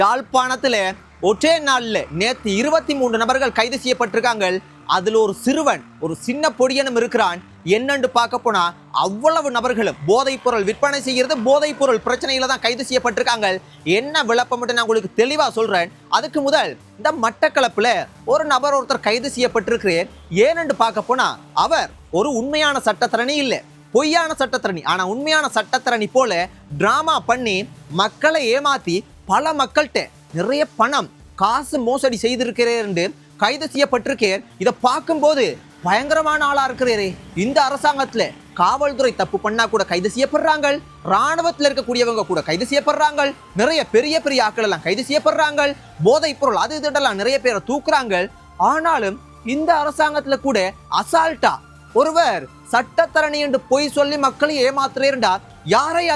யாழ்ப்பாணத்துல ஒரே நாள்ல நேற்று 23 நபர்கள் கைது செய்யப்பட்டிருக்காங்க. அதுல ஒரு சிறுவன், ஒரு சின்ன பொடியனும் இருக்கிறான். என்னன்னு பார்க்க போனா அவ்வளவு நபர்களும் போதைப் பொருள் விற்பனை செய்கிறது, போதைப் பொருள் பிரச்சனையில தான் கைது செய்யப்பட்டிருக்காங்க. என்ன விளப்பம் மட்டும் நான் உங்களுக்கு தெளிவா சொல்றேன். அதுக்கு முதல் இந்த மட்டக்களப்புல ஒரு நபர் ஒருத்தர் கைது செய்யப்பட்டிருக்கிறார். ஏனென்று பார்க்க போனா அவர் ஒரு உண்மையான சட்டத்தரணி இல்லை, பொய்யான சட்டத்தரணி. ஆனா உண்மையான சட்டத்தரணி போல டிராமா பண்ணி மக்களை ஏமாத்தி பல மக்கள்கிட்ட நிறைய பணம் காசு மோசடி செய்திருக்கிறேன் என்று கைது செய்யப்பட்டிருக்கேன். இதை பார்க்கும்போது பயங்கரமான ஆளா இருக்கிறேரே. இந்த அரசாங்கத்துல காவல்துறை தப்பு பண்ணா கூட கைது செய்யப்படுறாங்க, ராணுவத்தில் இருக்கக்கூடியவங்க கூட கைது செய்யப்படுறாங்க, நிறைய பெரிய பெரிய ஆட்கள் எல்லாம் கைது செய்யப்படுறாங்க, போதைப் பொருள் அது இதெல்லாம் நிறைய பேரை தூக்குறாங்க. ஆனாலும் இந்த அரசாங்கத்துல கூட அசால்ட்டா ஒருவர் சட்டத்தரணி என்று பொய் சொல்லி மக்களை ஏமாத்துறேன்டா. யாரை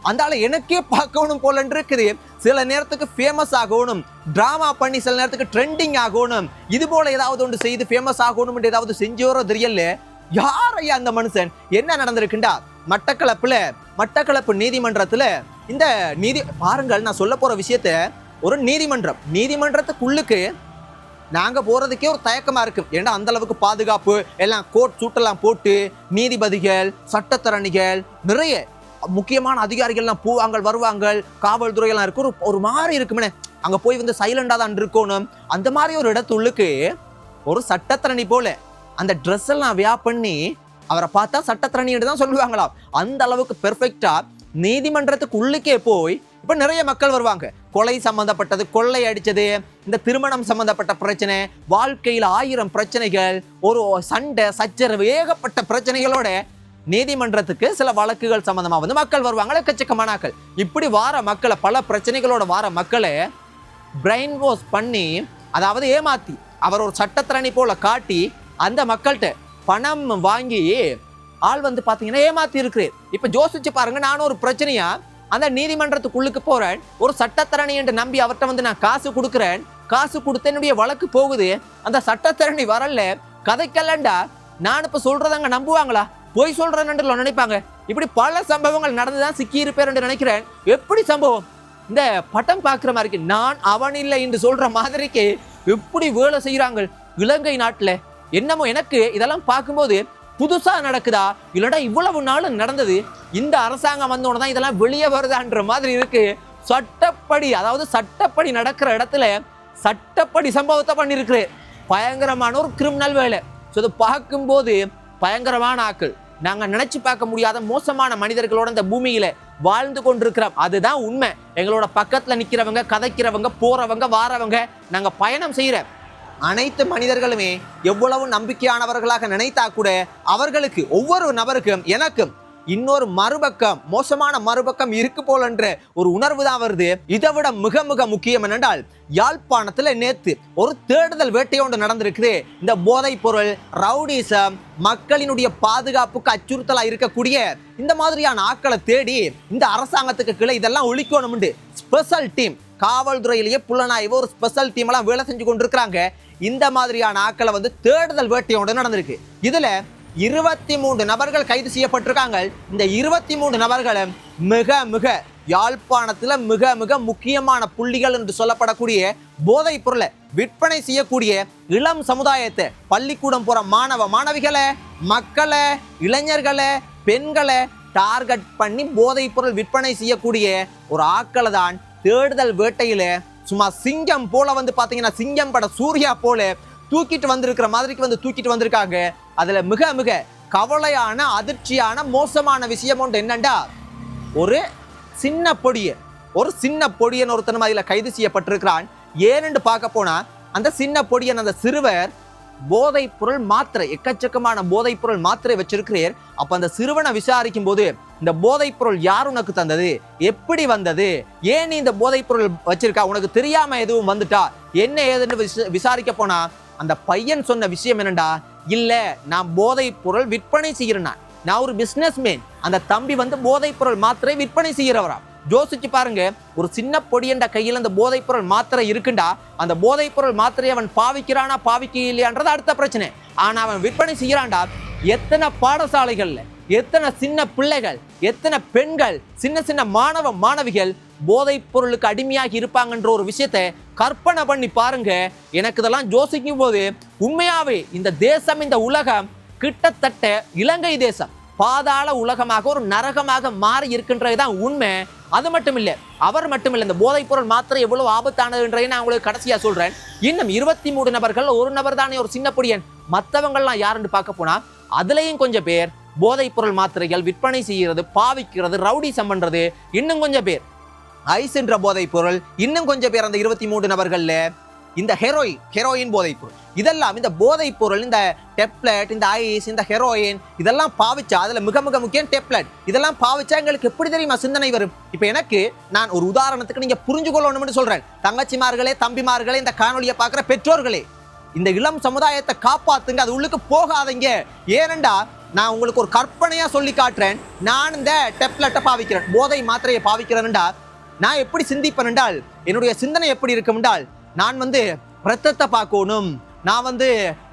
அந்த எனக்கே பார்க்கணும் போல இருக்குது. சில நேரத்துக்கு ஃபேமஸ் ஆகணும், டிராமா பண்ணி சில நேரத்துக்கு ட்ரெண்டிங் ஆகணும், இது போல ஏதாவது ஒன்று செய்து ஃபேமஸ் ஆகணும் என்று ஏதாவது செஞ்சோரோ தெரியல. யாரையா அந்த மனுஷன்? என்ன நடந்திருக்குண்டா மட்டக்களப்பு நீதிமன்றத்துல இந்த பாருங்கள், நான் சொல்ல போற விஷயத்த ஒரு நீதிமன்றத்துக்குள்ளுக்கு நாங்க போறதுக்கே ஒரு தயக்கமா இருக்கு. ஏன்னா அந்த அளவுக்கு பாதுகாப்பு எல்லாம் கோட் சூட்டெல்லாம் போட்டு நீதிபதிகள், சட்டத்தரணிகள், நிறைய முக்கியமான அதிகாரிகள்லாம் போவாங்க வருவாங்க, காவல்துறையெல்லாம் இருக்கு. ஒரு மாதிரி இருக்குமே, அங்க போய் வந்து சைலண்டா தான் இருக்கணும். அந்த மாதிரி ஒரு இடத்துள்ளுக்கு ஒரு சட்டத்தரணி போல அந்த ட்ரெஸ் எல்லாம் வியா பண்ணி அவரை பார்த்தா சட்டத்தரணின்னு தான் சொல்லுவாங்களாம். அந்த அளவுக்கு பெர்ஃபெக்டா நீதிமன்றத்துக்கு உள்ளுக்கே போய் இப்ப நிறைய மக்கள் வருவாங்க. கொலை சம்பந்தப்பட்டது, கொள்ளை அடிச்சது, இந்த திருமணம் சம்பந்தப்பட்ட பிரச்சனை, வாழ்க்கையில் 1000 பிரச்சனைகள், ஒரு சண்டை சச்சரவு, ஏகப்பட்ட பிரச்சனைகளோட நீதிமன்றத்துக்கு சில வழக்குகள் சம்பந்தமா வந்து மக்கள் வருவாங்க. எக்கச்சக்கமானாக்கள் இப்படி வார மக்களை, பல பிரச்சனைகளோட வார மக்களை பிரெயின் வாஷ் பண்ணி, அதாவது ஏமாத்தி, அவர் ஒரு சட்டத்திரணி போல காட்டி அந்த மக்கள்கிட்ட பணம் வாங்கி ஆள் வந்து பாத்தீங்கன்னா ஏமாத்தி இருக்கிறேன். இப்ப யோசிச்சு பாருங்க, நானும் ஒரு பிரச்சனையா அந்த நீதிமன்றத்துக்குள்ளுக்கு போறேன், ஒரு சட்டத்தரணி என்று நம்பி அவர்கிட்ட வந்து நான் காசு கொடுக்குறேன், காசு கொடுத்து என்னுடைய வழக்கு போகுது, அந்த சட்டத்தரணி வரல, கதைக்கலண்டா நான் இப்ப சொல்றதாங்க நம்புவாங்களா? பொய் சொல்றேன்னு நினைப்பாங்க. இப்படி பல சம்பவங்கள் நடந்துதான் சிக்கி இருப்பேன் என்று நினைக்கிறேன். எப்படி சம்பவம்? இந்த பட்டம் பார்க்கிற மாதிரி நான் அவன் இல்லை என்று சொல்ற மாதிரிக்கு எப்படி வேலை செய்யறாங்க இலங்கை நாட்டுல. என்னமோ எனக்கு இதெல்லாம் பார்க்கும்போது புதுசா நடக்குதா, இல்லடா இவ்வளவு நாள் நடந்தது, இந்த அரசாங்கம் வந்தோன்னு தான் இதெல்லாம் வெளியே வருதான்ற மாதிரி இருக்கு. சட்டப்படி, அதாவது சட்டப்படி நடக்கிற இடத்துல சட்டப்படி சம்பவத்தை பண்ணிருக்கிறேன். பயங்கரமான ஒரு கிரிமினல் வேலை. இதை பார்க்கும்போது பயங்கரமான ஆக்கள், நாங்க நினைச்சு பார்க்க முடியாத மோசமான மனிதர்களோட இந்த பூமியில வாழ்ந்து கொண்டிருக்கிறோம். அதுதான் உண்மை. எங்களோட பக்கத்துல நிக்கிறவங்க, கதைக்கிறவங்க, போறவங்க, வாரவங்க, நாங்க பயணம் செய்யற அனைத்து மனிதர்களுமே எவ்வளவு நம்பிக்கையானவர்களாக நினைத்தா கூட அவர்களுக்கு, ஒவ்வொரு நபருக்கும், எனக்கும் இன்னொரு மறுபக்கம், மோசமான மறுபக்கம் இருக்கு போல என்ற ஒரு உணர்வு தான் வருது. இதை விட மிக மிக முக்கியம் என்னென்றால், யாழ்ப்பாணத்துல நேத்து ஒரு தேடுதல் வேட்டையோடு நடந்திருக்குது. இந்த போதைப் பொருள், ரவுடிசம், மக்களினுடைய பாதுகாப்புக்கு அச்சுறுத்தலா இருக்கக்கூடிய இந்த மாதிரியான ஆட்களை தேடி இந்த அரசாங்கத்துக்கு கீழே இதெல்லாம் ஒழிக்கணும். ஸ்பெஷல் டீம், காவல்துறையிலேயே புலனாய்வு ஒரு ஸ்பெஷல் டீம் எல்லாம் வேலை செஞ்சு கொண்டிருக்கிறாங்க. இந்த மாதிரியான ஆட்களை வந்து தேடுதல் வேட்டையோடு நடந்திருக்கு. இதுல 23 நபர்கள் கைது செய்யப்பட்டிருக்காங்க. இந்த 23 நபர்களும் மிக மிக யாழ்ப்பாணத்துல மிக மிக முக்கியமான புள்ளிகள் என்று சொல்லப்படக்கூடிய போதைப் பொருளை விற்பனை செய்யக்கூடிய இளம் சமுதாயத்தை, பள்ளிக்கூடம் போற மாணவ மாணவிகளை, மக்களை, இளைஞர்களை, பெண்களை டார்கெட் பண்ணி போதைப் பொருள் விற்பனை செய்யக்கூடிய ஒரு ஆட்களை தான் தேடுதல் வேட்டையில சும்மா சிங்கம் போல வந்து பாத்தீங்கன்னா, சிங்கம் பட சூர்யா போல தூக்கிட்டு வந்திருக்கிற மாதிரிக்கு வந்து தூக்கிட்டு வந்திருக்காங்க. அதுல மிக மிக கவலையான, அதிர்ச்சியான, மோசமான விஷயம் ஒன்று என்னண்டா, ஒரு சின்ன பொடியன் ஒருத்தன் அதுல கைது செய்யப்பட்டிருக்கிறான். ஏனென்று பார்க்க போனா அந்த சின்ன பொடியன், அந்த சிறுவர் போதைப் பொருள் மாத்திரை, எக்கச்சக்கமான போதைப் பொருள் மாத்திரை வச்சிருக்கிறார். அப்ப அந்த சிறுவனை விசாரிக்கும் போது, இந்த போதைப் பொருள் யார் உனக்கு தந்தது, எப்படி வந்தது, ஏன் நீ இந்த போதைப் பொருள் வச்சிருக்கா, உனக்கு தெரியாம எதுவும் வந்துட்டா, என்ன ஏதுன்னு விசாரிக்க போனா அந்த பையன் சொன்ன விஷயம் என்னண்டா, இல்ல நான் போதைப் பொருள் விற்பனை செய்கிறேன், நான் ஒரு பிசினஸ் மேன். அந்த தம்பி வந்து போதைப் பொருள் மாத்திரை விற்பனை செய்கிறவரா. யோசிச்சு பாருங்க, ஒரு சின்ன பொடியண்ட கையில் அந்த போதைப் பொருள் மாத்திரை இருக்குண்டா, அந்த போதைப் பொருள் மாத்திரை அவன் பாவிக்கிறானா பாவிக்க இல்லையான்றது அடுத்த பிரச்சனை. ஆனா அவன் விற்பனை செய்யறான்டா. எத்தனை பாடசாலைகள்ல, எத்தனை சின்ன பிள்ளைகள், எத்தனை பெண்கள், சின்ன சின்ன மாணவ மாணவிகள் போதைப் பொருளுக்கு அடிமையாகி இருப்பாங்கன்ற ஒரு விஷயத்தை கற்பனை பண்ணி பாருங்க. எனக்கு இதெல்லாம் யோசிக்கும் போது உண்மையாவே இந்த தேசம், இந்த உலகம் கிட்டத்தட்ட இலங்கை தேசம் பாதாள உலகமாக, ஒரு நரகமாக மாறி இருக்கின்றதுதான் உண்மை. அது மட்டும் இல்லை, அவர் மட்டும் இல்லை, இந்த போதைப் பொருள் மாத்திரை எவ்வளவு ஆபத்தானதுன்றதை நான் உங்களுக்கு கடைசியா சொல்றேன். இன்னும் 23 நபர்கள், ஒரு நபர் தானே ஒரு சின்ன பொடியன், மற்றவங்கள்லாம் யாருன்னு பார்க்க போனா அதுலயும் கொஞ்சம் பேர் போதைப் பொருள் மாத்திரைகள் விற்பனை செய்கிறது, பாவிக்கிறது, ரவுடிசம் பண்றது, இன்னும் கொஞ்சம் பேர் ஐஸ் என்ற போதைப் பொருள், இன்னும் கொஞ்சம் பேர் அந்த 23 நபர்கள்ல இந்த ஹெரோயின் போதைப் பொருள், இதெல்லாம் இந்த போதைப் பொருள், இந்த டெப்லெட், இந்த ஐஸ், இந்த ஹெரோயின் இதெல்லாம் பாவிச்சா, அதுல மிக மிக முக்கியம் டெப்லெட், இதெல்லாம் பாவிச்சா எங்களுக்கு எப்படி தெரியுமா சிந்தனை வரும்? இப்ப எனக்கு நான் ஒரு உதாரணத்துக்கு நீங்க புரிஞ்சு கொள்ளணும்னு சொல்றேன். தங்கச்சிமார்களே, தம்பிமார்களே, இந்த காணொலியை பார்க்குற பெற்றோர்களே, இந்த இளம் சமுதாயத்தை காப்பாத்துங்க, அது உள்ளுக்கு போகாதீங்க. ஏனெண்டா நான் உங்களுக்கு ஒரு கற்பனையா சொல்லி காட்டுறேன். நான் இந்த டெப்லெட்டை பாவிக்கிறேன், போதை மாத்திரையை பாவிக்கிறேன்டா, நான் எப்படி சிந்திப்பேன் என்றால், என்னுடைய சிந்தனை எப்படி இருக்கும் என்றால், நான் ரத்தத்தை பார்க்கணும், நான்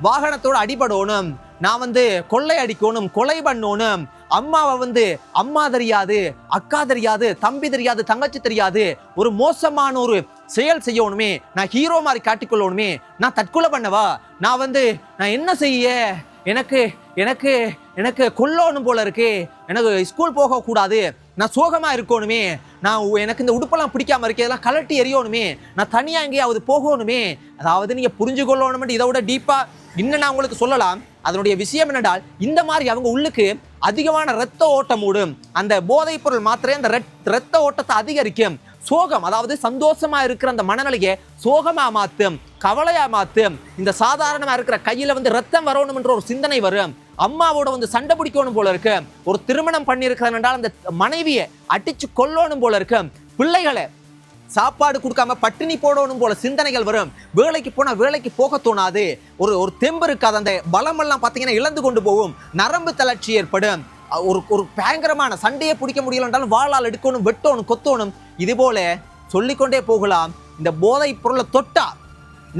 வாகனத்தோட அடிபடணும், நான் கொள்ளை அடிக்கணும், கொலை பண்ணணும், அம்மாவை அம்மா தெரியாது, அக்கா தெரியாது, தம்பி தெரியாது, தங்கச்சி தெரியாது, ஒரு மோசமான ஒரு செயல் செய்யணுமே, நான் ஹீரோ மாதிரி காட்டிக்கொள்ளணுமே, நான் தற்கொலை பண்ணவா, நான் என்ன செய்ய, எனக்கு எனக்கு எனக்கு கொல்லணும் போல இருக்கு, எனக்கு ஸ்கூல் போக கூடாது, நான் சோகமா இருக்கணுமே, எனக்கு இந்த உடுப்பெல்லாம் பிடிக்காம இருக்கு, இதெல்லாம் கலட்டி எறியணுமே, நான் தனியா எங்கேயாவது போகணுமே. அதாவது நீங்க புரிஞ்சு கொள்ளணும், இதை விட டீப்பா இன்னும் நான் உங்களுக்கு சொல்லலாம். அதனுடைய விஷயம் என்னடால், இந்த மாதிரி அவங்க உள்ளுக்கு அதிகமான ரத்த ஓட்டம் ஓடும். அந்த போதைப் பொருள் மாத்திரை அந்த ரத்த ஓட்டத்தை அதிகரிக்கும். சோகம், அதாவது சந்தோஷமா இருக்கிற அந்த மனநிலையை சோகமா மாத்தும், கவலையா மாத்தும். இந்த சாதாரணமா இருக்கிற கையில ரத்தம் வரணும் என்ற ஒரு சிந்தனை வரும். அம்மாவோட சண்டை பிடிக்கணும் போல இருக்கு, ஒரு திருமணம் பண்ணியிருக்கிறான் என்றால் அந்த மனைவியை அடிச்சு கொல்லணும் போல இருக்கு, பிள்ளைகளை சாப்பாடு கொடுக்காம பட்டினி போடணும் போல சிந்தனைகள் வரும். வேலைக்கு போனா வேலைக்கு போக தோணாது, ஒரு தெம்பு இருக்காது, அந்த பலம் எல்லாம் பார்த்தீங்கன்னா இழந்து கொண்டு போகும், நரம்பு தளர்ச்சி ஏற்படும், ஒரு பயங்கரமான சண்டையை பிடிக்க முடியல என்றாலும் வாளால் எடுக்கணும், வெட்டணும், கொத்தணும், இது போல சொல்லிக்கொண்டே போகலாம். இந்த போதை பொருளை தொட்டா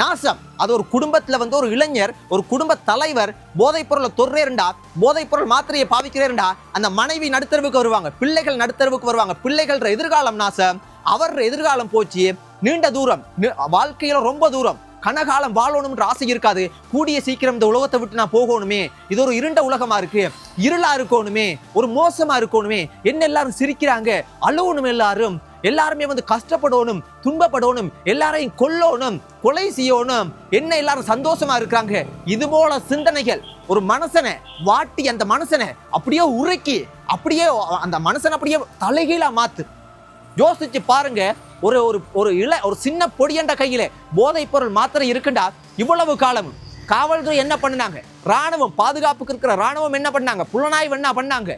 நாசம். அது ஒரு குடும்பத்துல ஒரு இளைஞர், ஒரு குடும்ப தலைவர் போதைப் பொருளை தொடுறேன்டா, போதைப் பொருள் மாத்திரையை பாவிக்கிறேன்டா, அந்த மனைவி நடுத்தருவுக்கு வருவாங்க, பிள்ளைகள் நடுத்தருவுக்கு வருவாங்க, பிள்ளைகள் எதிர்காலம் நாசம், அவர் எதிர்காலம் போச்சு, நீண்ட தூரம் வாழ்க்கையில ரொம்ப தூரம், கனகாலம் வாழணும்ன்ற ஆசை இருக்காது, கூடிய சீக்கிரம் இந்த உலகத்தை விட்டு நான் போகணுமே, இது ஒரு இருண்ட உலகமா இருக்கு, இருளா இருக்கணுமே, ஒரு மோசமா இருக்கணுமே, என்ன எல்லாரும் சிரிக்கிறாங்க, அழுவணும், எல்லாருமே கஷ்டப்படணும், துன்பப்படணும், எல்லாரையும் கொல்லணும், கொலை செய்யணும், என்ன எல்லாரும் சந்தோஷமா இருக்கிறாங்க, இது போல சிந்தனைகள் ஒரு மனுஷனை வாட்டி, அந்த மனுஷனை அப்படியே உருக்கி, அப்படியே அந்த மனுஷனை அப்படியே தலைகீழா மாத்து. யோசிச்சு பாருங்க, ஒரு சின்ன பொடியண்ட கையில போதைப் பொருள் மாத்திரை இருக்குண்டா, இவ்வளவு காலம் காவல்துறை என்ன பண்ணாங்க, ராணுவம், பாதுகாப்புக்கு இருக்கிற ராணுவம் என்ன பண்ணாங்க, புலனாய்வு என்ன பண்ணாங்க,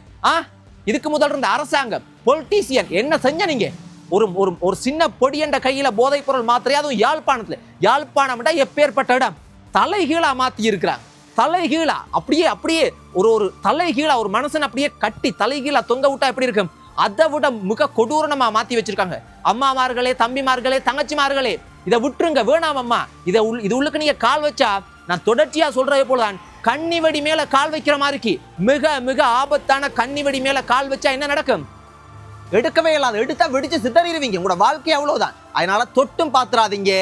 இதுக்கு முதல் இருந்த அரசாங்கம், பொலிட்டீசியன் என்ன செஞ்ச நீங்க? ஒரு சின்ன பொடியண்ட கையில போதைப் பொருள் மாத்திரை, அதுவும் யாழ்ப்பாணம் எப்பேற்பட்ட இடம், தலைகீழா மாத்தி இருக்கிறாங்க, தலைகீழா அப்படியே ஒரு தலைகீழா ஒரு மனுஷன் அப்படியே கட்டி தலைகீழா தொங்க விட்டா எப்படி இருக்கும், அதை விட மிக கொடூரமா மாத்தி வச்சிருக்காங்க. அம்மாமார்களே, தம்பிமார்களே, தங்கச்சிமார்களே, இதை விட்டுருங்க, வேணாம் அம்மா, இது உள்ளுக்கு நீங்க கால் வச்சா, நான் தொடர்ச்சியா சொல்றதே போலதான், கன்னிவெடி மேல கால் வைக்கிற மாதிரி, மிக மிக ஆபத்தான கன்னிவெடி மேல கால் வச்சா என்ன நடக்கும்? எடுக்கவே இல்லாத, எடுத்தா வெடிச்சு சிதறிடுவீங்க, உங்களோட வாழ்க்கை அவ்வளவுதான். அதனால தொட்டும் பாத்துறாதீங்க,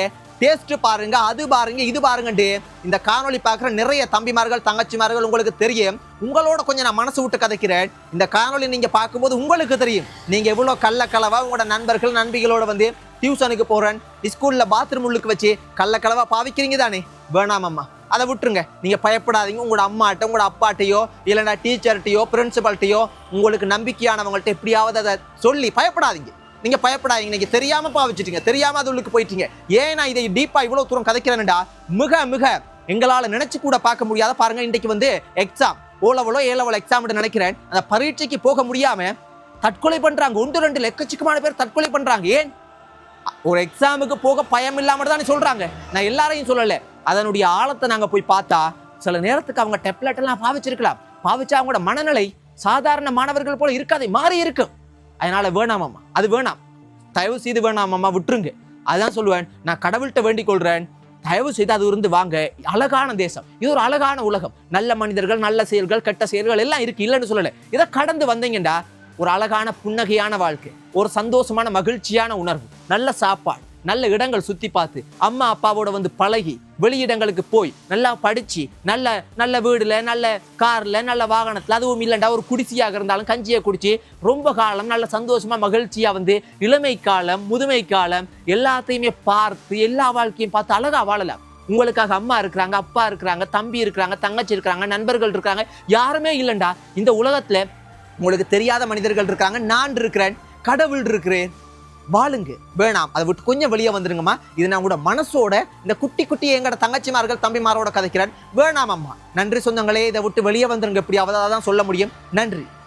டேஸ்ட் பாருங்க, அது பாருங்க, இது பாருங்கட்டு. இந்த காணொலி பார்க்குற நிறைய தம்பிமார்கள், தங்கச்சிமார்கள் உங்களுக்கு தெரியும், உங்களோட கொஞ்சம் நான் மனசு விட்டு கதைக்கிறேன். இந்த காணொலி நீங்க பார்க்கும்போது உங்களுக்கு தெரியும், நீங்க எவ்வளவு கள்ளக்கலவா உங்களோட நண்பர்கள் நண்பிகளோட டியூஷனுக்கு போறேன், ஸ்கூல்ல பாத்ரூம் உள்ளுக்கு வச்சு கள்ளக்கலவா பாவிக்கிறீங்க தானே, வேணாம் அம்மா, அதை விட்டுருங்க. நீங்க பயப்படாதீங்க, உங்களோட அம்மாட்ட, உங்களோட அப்பாட்டையோ, இல்லைன்னா டீச்சர்ட்டையோ, பிரின்சிபல்ட்டையோ, உங்களுக்கு நம்பிக்கையானவங்கள்ட்ட எப்படியாவது அதை சொல்லி பயப்படாதீங்க. நீங்க பயப்படாதீங்க, நீங்க தெரியாம பாவிச்சிட்டீங்க, தெரியாம அது உள்ளுக்கு போயிட்டீங்க. ஏன் நான் இதை டீப்பா இவ்வளவு தூரம் கதைக்கிறேன்டா, மிக மிக எங்களால நினைச்சு கூட பார்க்க முடியாத பாருங்க, இன்றைக்கு எக்ஸாம், ஓலவலோ ஏலவலோ எக்ஸாம் நினைக்கிறேன், அந்த பரீட்சைக்கு போக முடியாம தற்கொலை பண்றாங்க, 1-2 எக்கச்சக்கமான பேர் தற்கொலை பண்றாங்க. ஏன்? ஒரு எக்ஸாமுக்கு போக பயம் இல்லாம தான் சொல்றாங்க, நான் எல்லாரையும் சொல்லல. அதனுடைய ஆழத்தை நாங்க போய் பார்த்தா, சில நேரத்துக்கு அவங்க டெப்லெட் எல்லாம் பாவிச்சிருக்கலாம், பாவிச்சா அவங்களோட மனநிலை சாதாரண மாணவர்கள் போல இருக்காது, மாறி இருக்கும். அதனால வேணாமாம்மா, அது வேணாம், தயவு செய்து வேணாமாம்மா, விட்டுருங்க. அதான் சொல்லுவேன், நான் கடவுள்கிட்ட வேண்டிக் கொள்றேன், தயவு செய்து அது இருந்து வாங்க. அழகான தேசம், இது ஒரு அழகான உலகம், நல்ல மனிதர்கள், நல்ல செயல்கள், கெட்ட செயல்கள் எல்லாம் இருக்கு, இல்லைன்னு சொல்லல. இதை கடந்து வந்தீங்கடா ஒரு அழகான புன்னகையான வாழ்க்கை, ஒரு சந்தோஷமான மகிழ்ச்சியான உணர்வு, நல்ல சாப்பாடு, நல்ல இடங்கள் சுத்தி பார்த்து அம்மா அப்பாவோட வந்து பழகி வெளியிடங்களுக்கு போய் நல்லா படிச்சு நல்ல நல்ல வீடுல நல்ல கார்ல நல்ல வாகனத்துல, அதுவும் இல்லைண்டா ஒரு குடிசையாக இருந்தாலும் கஞ்சியை குடிச்சு ரொம்ப காலம் நல்ல சந்தோஷமா மகிழ்ச்சியா வந்து இளமை காலம் முதுமை காலம் எல்லாத்தையுமே பார்த்து எல்லா வாழ்க்கையும் பார்த்து அழகா வாழலாம். உங்களுக்காக அம்மா இருக்கிறாங்க, அப்பா இருக்கிறாங்க, தம்பி இருக்கிறாங்க, தங்கச்சி இருக்கிறாங்க, நண்பர்கள் இருக்காங்க, யாருமே இல்லைண்டா இந்த உலகத்துல. உங்களுக்கு தெரியாத மனிதர்கள் இருக்காங்க, நான் இருக்கிறேன், கடவுள் இருக்கிறேன். வாழுங்க, வேணாம் அதை விட்டு கொஞ்சம் வெளியே வந்துருங்கம்மா. இது நான் கூட மனசோட இந்த குட்டி குட்டி எங்கட தங்கச்சிமார்கள் தம்பிமாரோட கதைக்கிறேன். வேணாம் அம்மா. நன்றி சொந்தங்களே, இதை விட்டு வெளியே வந்துருங்க, எப்படியாவது தான் சொல்ல முடியும். நன்றி.